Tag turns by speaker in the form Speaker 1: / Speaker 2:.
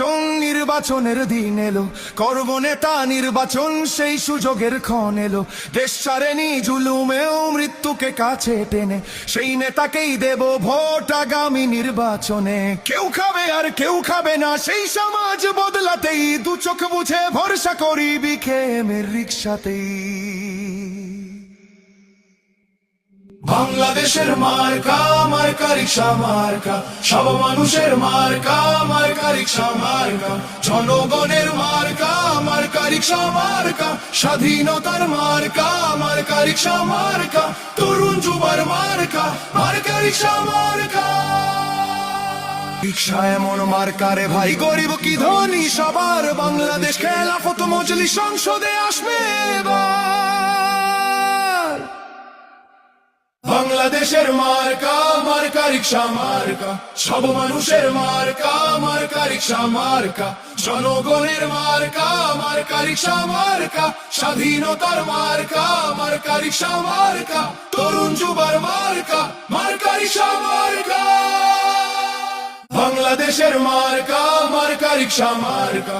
Speaker 1: পরিবর্তন নির্বাচনের দিন এলো, করব নেতা নির্বাচন সেই সুযোগের ক্ষণ এলো। দেশ ছাড়েনি জুলুমেও মৃত্যুকে কাছে টেনে, সেই নেতাকেই দেব ভোট আগামী নির্বাচনে। কেউ খাবে আর কেউ খাবে না সেই সমাজ বদলাতেই, দু চোখ বুঝে ভরসা করি বিকেএমের রিকশাতেই। বাংলাদেশের মার্কা মার্কা রিকশা মার্কা, সব মানুষের মার্কা মার্কা রিকশা মার্কা, জনগণের মার্কা মার্কা রিকশা মার্কা, স্বাধীনতার মার্কা মার্কা রিকশা মার্কা, তরুণ যুবার মার্কা মার্কা রিকশা মার্কা। রিকশা এমন মার্কা রে ভাই, গরিব কি ধনী সবার, বাংলাদেশ খেলাফত মজলিস সংসদে আসবে এবার। বাংলাদেশের মার্কা মার্কা রিকশা মার্কা, সব মানুষের মার্কা মার্কা রিকশা মার্কা, জনগণের মার্কা মার্কা রিকশা মার্কা, স্বাধীনতার মার্কা মার্কা রিকশা মার্কা, তরুণ যুবার মার্কা মার্কা রিকশা মার্কা। বাংলাদেশের মার্কা মার্কা রিকশা মার্কা।